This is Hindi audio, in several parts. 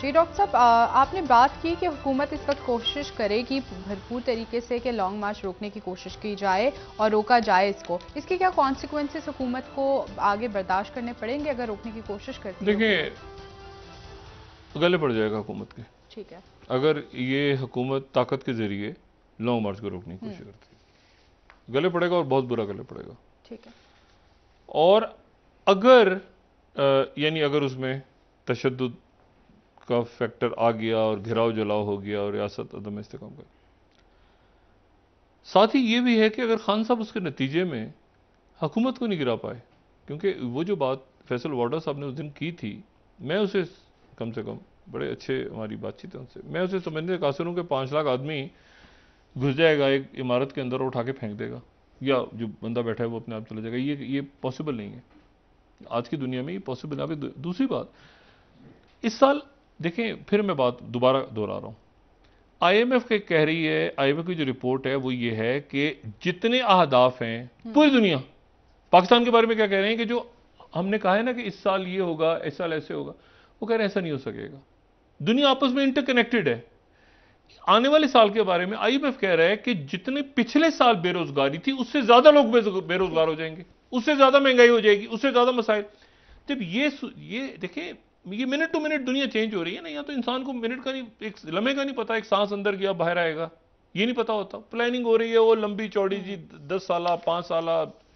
जी डॉक्टर साहब, आपने बात की कि हुकूमत इस वक्त कोशिश करे कि भरपूर तरीके से कि लॉन्ग मार्च रोकने की कोशिश की जाए और रोका जाए इसको। इसके क्या कॉन्सिक्वेंसेस हुकूमत को आगे बर्दाश्त करने पड़ेंगे अगर रोकने की कोशिश करती है देखिए, हुकूमत? गले पड़ जाएगा हुकूमत के ठीक है। अगर ये हुकूमत ताकत के जरिए लॉन्ग मार्च को रोकने की कोशिश करती है। गले पड़ेगा और बहुत बुरा गले पड़ेगा। ठीक है। और अगर यानी अगर उसमें तशद्दुद का फैक्टर आ गया और घिराव जलाव हो गया और रियासत अदम इस्तेकाम कर, साथ ही ये भी है कि अगर खान साहब उसके नतीजे में हुकूमत को नहीं गिरा पाए, क्योंकि वो जो बात फैसल वाडा साहब ने उस दिन की थी, मैं उसे कम से कम बड़े अच्छे हमारी बातचीत है उनसे, मैं उसे समझने का हूँ कि 5 लाख आदमी घुस जाएगा एक इमारत के अंदर और उठा के फेंक देगा, या जो बंदा बैठा है वो अपने आप चला जाएगा, ये पॉसिबल नहीं है। आज की दुनिया में ये पॉसिबल है। अभी दूसरी बात, इस साल देखें, फिर मैं बात दोबारा दोहरा रहा हूँ, आईएमएफ के कह रही है, आईएमएफ की जो रिपोर्ट है वो ये है कि जितने अहदाफ हैं पूरी दुनिया, पाकिस्तान के बारे में क्या कह रहे हैं कि जो हमने कहा है ना कि इस साल ये होगा, इस साल ऐसे होगा, वो कह रहे हैं ऐसा नहीं हो सकेगा। दुनिया आपस में इंटरकनेक्टेड है। आने वाले साल के बारे में आईएमएफ कह रहा है कि जितने पिछले साल बेरोजगारी थी उससे ज्यादा लोग बेरोजगार हो जाएंगे, उससे ज्यादा महंगाई हो जाएगी, उससे ज्यादा मसाइल। जब ये देखें, ये मिनट टू मिनट दुनिया चेंज हो रही है ना, यहाँ तो इंसान को मिनट का नहीं, एक लम्हे का नहीं पता, एक सांस अंदर गया बाहर आएगा, ये नहीं पता होता। प्लानिंग हो रही है वो लंबी चौड़ी जी, 10 साल, 5 साल,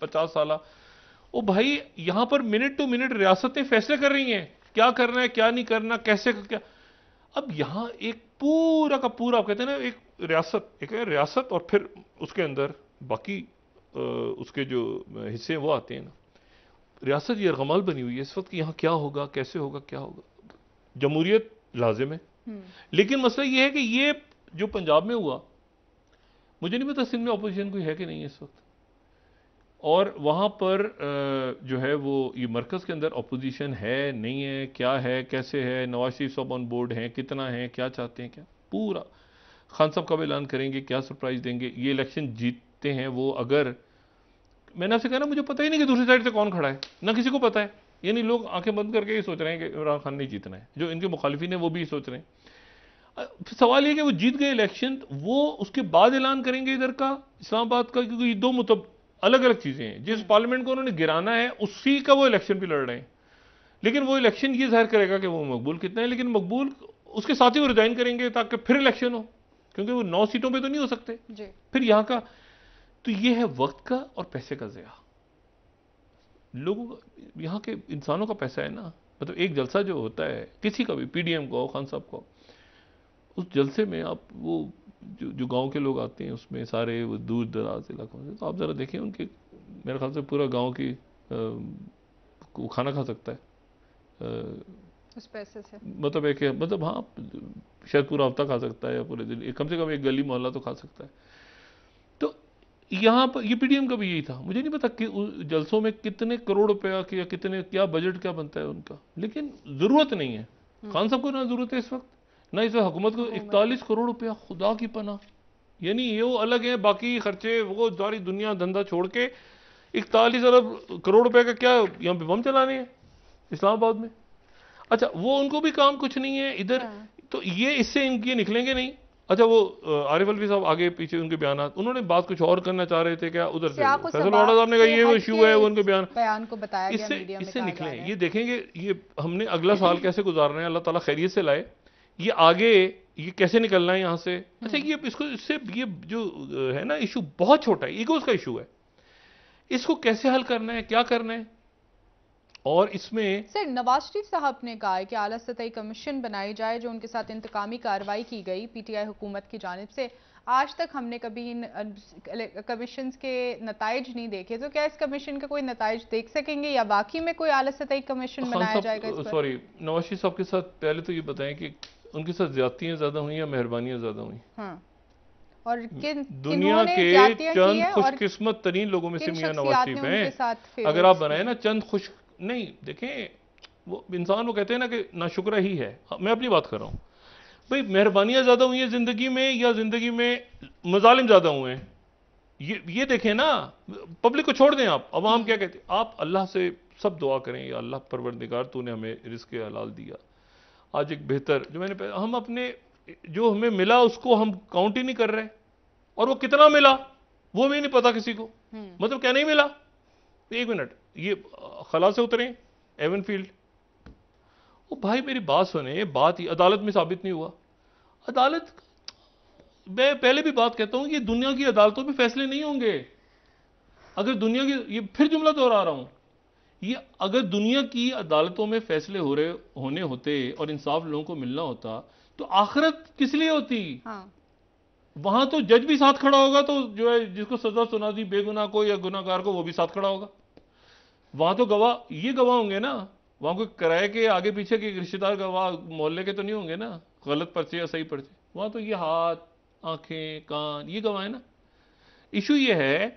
50 साल। ओ भाई, यहां पर मिनट टू मिनट रियासतें फैसले कर रही हैं क्या करना है, क्या नहीं करना, कैसे क्या। अब यहां एक पूरा का पूरा, आप कहते हैं ना, एक रियासत और फिर उसके अंदर बाकी उसके जो हिस्से हैं वो आते हैं ना। रियासत यरगमाल बनी हुई है इस वक्त, यहां क्या होगा, कैसे होगा, क्या होगा। जमहूरियत लाजिम है, लेकिन मसला ये है कि ये जो पंजाब में हुआ, मुझे नहीं पता सिंध में अपोजिशन कोई है कि नहीं इस वक्त, और वहां पर जो है वो ये मरकज के अंदर अपोजिशन है नहीं है, क्या है, कैसे है, नवाज शरीफ साहब ऑन बोर्ड हैं, कितना है, क्या चाहते हैं, क्या पूरा खान साहब कब ऐलान करेंगे, क्या सरप्राइज देंगे, ये इलेक्शन जीतते हैं वो। अगर मैंने आपसे कहा ना, मुझे पता ही नहीं कि दूसरी साइड से कौन खड़ा है, ना किसी को पता है। यानी लोग आंखें बंद करके ये सोच रहे हैं कि इमरान खान नहीं जीतना है, जो इनके मुखालिफिन है वो भी सोच रहे हैं। फिर सवाल ये कि वो जीत गए इलेक्शन, वो उसके बाद ऐलान करेंगे इधर का, इस्लामाबाद का, क्योंकि ये दो अलग अलग चीजें हैं। जिस पार्लियामेंट को उन्होंने गिराना है उसी का वो इलेक्शन भी लड़ रहे हैं, लेकिन वो इलेक्शन ये जाहिर करेगा कि वो मकबूल कितना है, लेकिन मकबूल उसके साथ ही वो रिजाइन करेंगे ताकि फिर इलेक्शन हो, क्योंकि वो 9 सीटों पे तो नहीं हो सकते फिर यहां का। तो ये है वक्त का और पैसे का ज़या, लोगों का, यहाँ के इंसानों का पैसा है ना। मतलब एक जलसा जो होता है किसी का भी, पीडीएम का हो, खान साहब का हो, उस जलसे में आप वो जो गांव के लोग आते हैं उसमें सारे वो दूर दराज इलाकों से, तो आप ज़रा देखें उनके, मेरे ख्याल से पूरा गांव की वो खाना खा सकता है उस पैसे से। मतलब एक, मतलब हाँ, शायद पूरा हफ्ता खा सकता है या पूरे दिन, कम से कम एक गली मोहल्ला तो खा सकता है। तो यहाँ पर ये पीडीएम का भी यही था। मुझे नहीं पता कि जलसों में कितने करोड़ रुपया या कितने, क्या बजट क्या बनता है उनका, लेकिन जरूरत नहीं है खान साहब को, ना जरूरत है इस वक्त, ना इस वक्त हुकूमत को। 41 करोड़ रुपया, खुदा की पनाह, यानी ये वो अलग है, बाकी खर्चे वो सारी दुनिया धंधा छोड़ के 41 अरब करोड़ रुपए का क्या यहाँ पे बम चलाने हैं इस्लामाबाद में। अच्छा, वो उनको भी काम कुछ नहीं है इधर, तो ये इससे इनके निकलेंगे नहीं। अच्छा, वो आरिफ अलवी साहब आगे पीछे उनके बयान, उन्होंने बात कुछ और करना चाह रहे थे क्या, उधर से फैसल वाडा साहब ने कहा ये इशू है, वो उनके बयान को बताया गया, मीडिया में इससे कहा निकले। जा रहा है। ये देखेंगे ये हमने अगला साल कैसे गुजारना है, अल्लाह ताला खैरियत से लाए, ये आगे ये कैसे निकलना है यहाँ से। अच्छा, ये इसको इससे ये जो है ना इशू बहुत छोटा है, ईगोस का इशू है, इसको कैसे हल करना है, क्या करना है। और इसमें सर, नवाज शरीफ साहब ने कहा है कि आला सतही कमीशन बनाई जाए, जो उनके साथ इंतकामी कार्रवाई की गई पीटीआई हुकूमत की जानिब से। आज तक हमने कभी इन कमीशन के नताइज नहीं देखे, तो क्या इस कमीशन के कोई नताइज देख सकेंगे, या बाकी में कोई आला सतही कमीशन बनाया जाएगा इस पर? सॉरी, नवाज शरीफ साहब के साथ पहले तो ये बताएं कि उनके साथ ज्यादतियां ज्यादा हुई या मेहरबानियां ज्यादा हुई? हाँ, और दुनिया के चंद खुशकिस्मत तरीन लोगों में से मियां नवाज शरीफ हैं। अगर आप बनाए ना चंद खुश, नहीं देखें, वो इंसान, वो कहते हैं ना कि नाशुक्रा ही है। मैं अपनी बात कर रहा हूं भाई, मेहरबानियां ज्यादा हुई हैं जिंदगी में या जिंदगी में मजालिम ज्यादा हुए हैं, ये देखें ना। पब्लिक को छोड़ दें, आप अवाम क्या कहते हैं, आप अल्लाह से सब दुआ करें, या अल्लाह परवरदिगार तूने हमें रिज़्क़ हलाल दिया, आज एक बेहतर जो हम अपने जो हमें मिला उसको हम काउंट ही नहीं कर रहे, और वो कितना मिला वो भी नहीं पता किसी को। मतलब क्या नहीं मिला, एक मिनट, ये खला से उतरे एवनफील्ड, ओ भाई मेरी बात सुने, बात ही अदालत में साबित नहीं हुआ। अदालत, मैं पहले भी बात कहता हूं कि दुनिया की अदालतों में फैसले नहीं होंगे अगर दुनिया की, ये फिर जुमला दोहरा रहा हूं, ये अगर दुनिया की अदालतों में फैसले होने होते और इंसाफ लोगों को मिलना होता तो आखिरत किस लिए होती? हाँ। वहां तो जज भी साथ खड़ा होगा, तो जो है जिसको सजा सुना दी बेगुनाह को या गुनाहगार को, वो भी साथ खड़ा होगा। वहां तो ये गवाह होंगे ना, वहां कोई किराए के आगे पीछे के रिश्तेदार गवाह मोहल्ले के तो नहीं होंगे ना, गलत पर्चे या सही पर्चे। वहां तो ये हाथ, आंखें, कान, ये गवाह है ना। इशू ये है,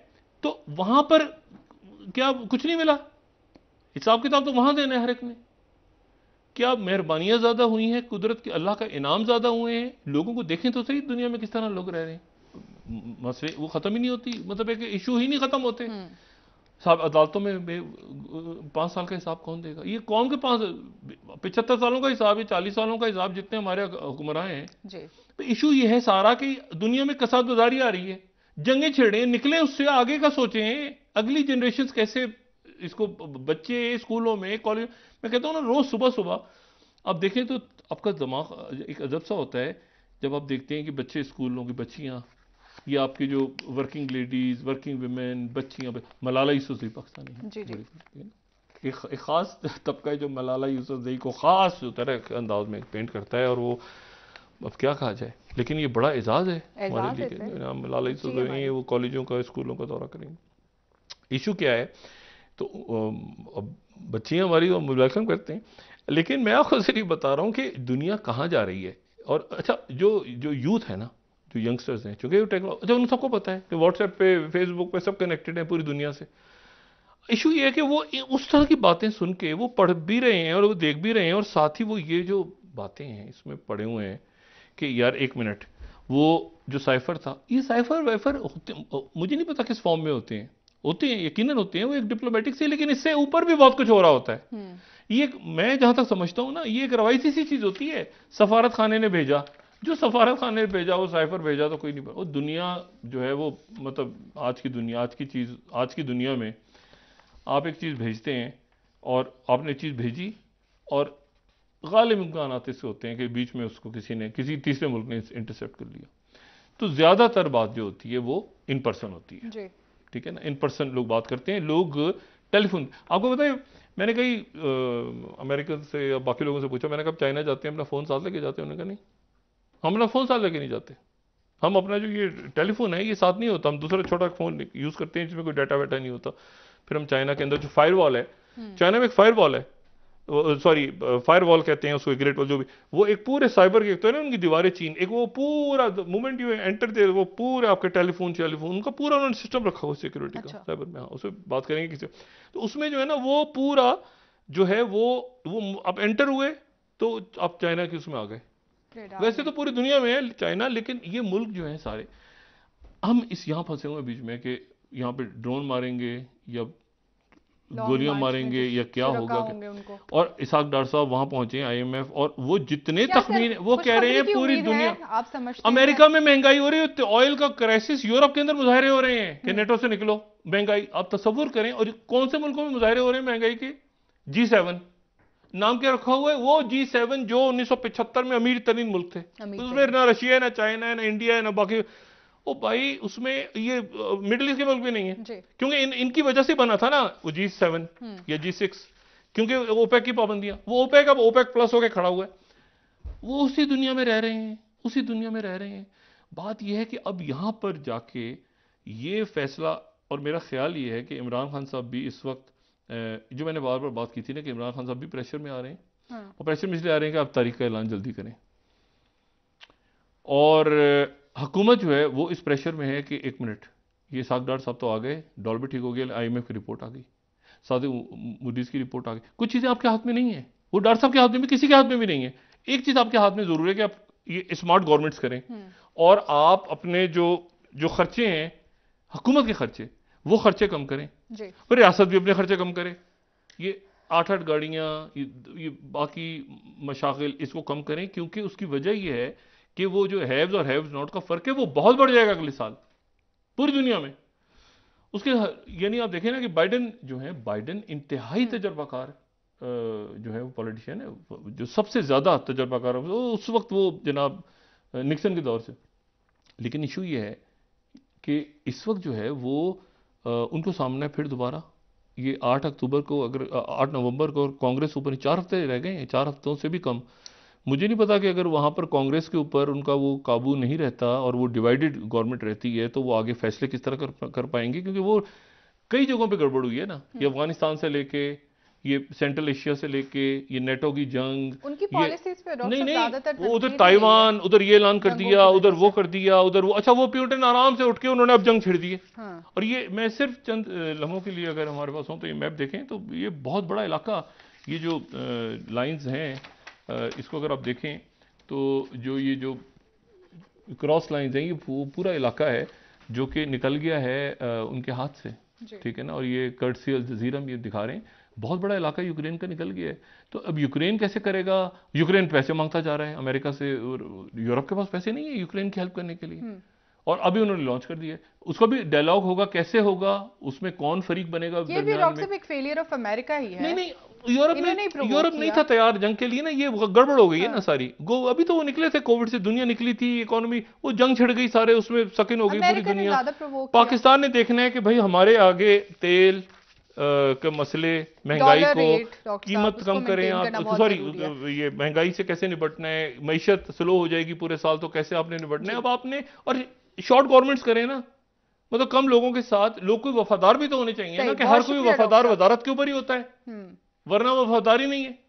तो वहां पर क्या कुछ नहीं मिला? हिसाब किताब तो वहां देना है हर एक ने। क्या मेहरबानियां ज्यादा हुई हैं, कुदरत के अल्लाह का इनाम ज्यादा हुए हैं? लोगों को देखें तो सही दुनिया में किस तरह लोग रह रहे हैं, मसले वो खत्म ही नहीं होती, मतलब एक इशू ही नहीं खत्म होते। साहब अदालतों में 5 साल का हिसाब कौन देगा? ये कौम के 75 सालों का हिसाब है, 40 सालों का हिसाब जितने हमारे हुक्मरान हैं जी। तो इशू ये है सारा कि दुनिया में कसाददारी आ रही है, जंगें छेड़े, निकले उससे, आगे का सोचें, अगली जनरेशन कैसे इसको, बच्चे स्कूलों में, कॉलेज, मैं कहता हूँ ना, रोज सुबह सुबह आप देखें तो आपका दिमाग एक अजब सा होता है जब आप देखते हैं कि बच्चे, स्कूलों की बच्चियां, ये आपकी जो वर्किंग लेडीज, वर्किंग वुमेन, बच्चियां, मलाला यूसुफजई पाकिस्तानी है जी जी। एक खास तबका है जो मलाला यूसुफजई को खास तरह के अंदाज में पेंट करता है, और वो अब क्या कहा जाए, लेकिन ये बड़ा एजाज है हमारे लिए। मलाला यूसुफजई वो कॉलेजों का, स्कूलों का दौरा करेंगे। इशू क्या है, तो अब बच्चियां हमारी तो वेलकम करते हैं, लेकिन मैं आपको सिर्फ बता रहा हूं कि दुनिया कहां जा रही है। और अच्छा, जो यूथ है ना, जो यंगस्टर्स हैं, चूंकि टेक्नोलॉजी, अच्छा उन सबको पता है कि व्हाट्सएप पे, फेसबुक पे सब कनेक्टेड है पूरी दुनिया से। इशू ये है कि वो उस तरह की बातें सुन के वो पढ़ भी रहे हैं और वो देख भी रहे हैं, और साथ ही वो ये जो बातें हैं इसमें पढ़े हुए हैं कि यार एक मिनट, वो जो साइफर था, ये साइफर वाइफर होते, मुझे नहीं पता किस फॉर्म में होते हैं, यकीनन होते हैं, वो एक डिप्लोमेटिक से, लेकिन इससे ऊपर भी बहुत कुछ हो रहा होता है। ये मैं जहां तक समझता हूं ना, ये एक रवायती सी चीज होती है, सफारत खाने ने भेजा, जो सफारत खाने ने भेजा, वो साइफर भेजा तो कोई नहीं, वो दुनिया जो है वो, मतलब आज की दुनिया, आज की दुनिया में आप एक चीज भेजते हैं और आपने चीज भेजी, और गालिब इम्कान आते से होते हैं कि बीच में उसको किसी तीसरे मुल्क ने इंटरसेप्ट कर लिया, तो ज्यादातर बात जो होती है वो इन पर्सन होती है, ठीक है ना। इन पर्सन लोग बात करते हैं, लोग टेलीफोन, आपको पता है, मैंने कई अमेरिकन से या बाकी लोगों से पूछा, मैंने कहा चाइना जाते हैं अपना फोन साथ लेके जाते हैं? उन्होंने कहा नहीं, हम अपना फोन साथ लेके नहीं जाते, हम अपना जो ये टेलीफोन है ये साथ नहीं होता, हम दूसरा छोटा फोन यूज करते हैं जिसमें कोई डाटा वाटा नहीं होता। फिर हम चाइना के अंदर जो फायरवॉल है, चाइना में एक फायरवॉल है, सॉरी फायरवॉल कहते हैं उसको, ग्रेट वॉल जो भी, वो एक पूरे साइबर के, तो है ना उनकी दीवारें चीन, एक वो पूरा मोमेंट यू एंटर दे, वो पूरे आपके टेलीफोन उनका पूरा उन्होंने सिस्टम रखा हुआ सिक्योरिटी का साइबर में। हाँ, उसमें बात करेंगे किसी, तो उसमें जो है ना वो पूरा जो है वो आप एंटर हुए तो आप चाइना के उसमें आ गए। वैसे तो पूरी दुनिया में है चाइना, लेकिन ये मुल्क जो है सारे, हम यहाँ फंसे हुए बीच में कि यहाँ पे ड्रोन मारेंगे या गोलियां मारेंगे या क्या होगा, और इसाक डार साहब वहां पहुंचे IMF, और वो जितने तखमीन, वो कह रहे हैं पूरी दुनिया, आप समझते अमेरिका में महंगाई हो रही है, ऑयल का क्राइसिस, यूरोप के अंदर मुजाहरे हो रहे हैं कि नेटो से निकलो, महंगाई, आप तस्वुर करें। और कौन से मुल्कों में मुजाहरे हो रहे हैं महंगाई के? G7 नाम क्या रखा हुआ है, वो G7 जो 1975 में अमीर तरीन मुल्क थे, उसमें ना रशिया है, ना चाइना है, ना इंडिया है, ना बाकी, ओ भाई उसमें ये मिडिल ईस्ट के मुल्क भी नहीं है, क्योंकि इनकी वजह से बना था ना वो G7 या G6, क्योंकि ओपेक की पाबंदियां, वो ओपेक अब ओपेक प्लस होकर खड़ा हुआ है, वो उसी दुनिया में रह रहे हैं। बात यह है कि अब यहां पर जाके ये फैसला, और मेरा ख्याल ये है कि इमरान खान साहब भी इस वक्त, जो मैंने बार बार बात की थी ना कि इमरान खान साहब भी प्रेशर में आ रहे हैं, और प्रेशर में इसलिए आ रहे हैं कि आप तारीख का ऐलान जल्दी करें, और हुकूमत जो है वो इस प्रेशर में है कि एक मिनट, ये इसाक डार साहब तो आ गए, डॉलर भी ठीक हो गया, IMF की रिपोर्ट आ गई, साथ ही मूडीज की रिपोर्ट आ गई, कुछ चीजें आपके हाथ में नहीं है, वो डार साहब के हाथ में भी, किसी के हाथ में भी नहीं है। एक चीज आपके हाथ में जरूर है कि आप ये स्मार्ट गवर्नमेंट्स करें, और आप अपने जो खर्चे हैं हुकूमत के खर्चे, वो खर्चे कम करें, और रियासत भी अपने खर्चे कम करे। ये 8-8 गाड़ियां, ये बाकी मशागिल, इसको कम करें, क्योंकि उसकी वजह ये है कि वो जो हैव्स और हैव्स नॉट का फर्क है वो बहुत बढ़ जाएगा अगले साल पूरी दुनिया में। उसके यानी आप देखें ना कि बाइडेन जो है, बाइडेन इंतहाई तजर्बाकार जो है वो पॉलिटिशियन है, जो सबसे ज्यादा तजर्बाकार है उस वक्त वो जनाब निक्सन के दौर से। लेकिन इशू ये है कि इस वक्त जो है वो उनको सामना है फिर दोबारा ये 8 अक्टूबर को, अगर 8 नवंबर को, और कांग्रेस ऊपर 4 हफ्ते रह गए हैं, 4 हफ्तों से भी कम। मुझे नहीं पता कि अगर वहां पर कांग्रेस के ऊपर उनका वो काबू नहीं रहता और वो डिवाइडेड गवर्नमेंट रहती है तो वो आगे फैसले किस तरह कर पाएंगे, क्योंकि वो कई जगहों पे गड़बड़ हुई है ना, ये अफगानिस्तान से लेके, ये सेंट्रल एशिया से लेके, ये नेटो की जंग, उनकी ये पॉलिसीज पे नहीं नहीं ज्यादातर वो उधर ताइवान, उधर ये ऐलान कर दिया, उधर वो कर दिया, उधर वो, अच्छा वो पुतिन आराम से उठ के उन्होंने अब जंग छिड़ दी है। हाँ। और ये मैं सिर्फ चंद लम्हों के लिए अगर हमारे पास हो तो ये मैप देखें तो ये बहुत बड़ा इलाका, ये जो लाइंस हैं इसको अगर आप देखें तो जो ये जो क्रॉस लाइंस हैं ये पूरा इलाका है जो कि निकल गया है उनके हाथ से, ठीक है ना। और ये कर्टसी अल जजीरा में ये दिखा रहे हैं, बहुत बड़ा इलाका यूक्रेन का निकल गया है। तो अब यूक्रेन कैसे करेगा? यूक्रेन पैसे मांगता जा रहा है अमेरिका से, और यूरोप के पास पैसे नहीं है यूक्रेन की हेल्प करने के लिए, और अभी उन्होंने लॉन्च कर दिया है। उसका भी डायलॉग होगा, कैसे होगा, उसमें कौन फरीक बनेगा? ये भी डॉक्टर साहब एक फेलियर ऑफ अमेरिका ही है। नहीं नहीं, यूरोप नहीं था तैयार जंग के लिए ना, ये गड़बड़ हो गई है ना सारी। अभी तो वो निकले थे कोविड से, दुनिया निकली थी, इकोनॉमी वो जंग छिड़ गई, सारे उसमें सकिन हो गई पूरी दुनिया। पाकिस्तान ने देखना है कि भाई हमारे आगे तेल के मसले, महंगाई को कीमत कम करें आप, सॉरी ये महंगाई से कैसे निपटना है, मईशत स्लो हो जाएगी पूरे साल तो कैसे आपने निपटना है। अब आपने और शॉर्ट गवर्नमेंट्स करें ना, मतलब कम लोगों के साथ, लोग कोई वफादार भी तो होने चाहिए ना, कि हर कोई वफादार वजारत के ऊपर ही होता है, वरना वफादारी नहीं है।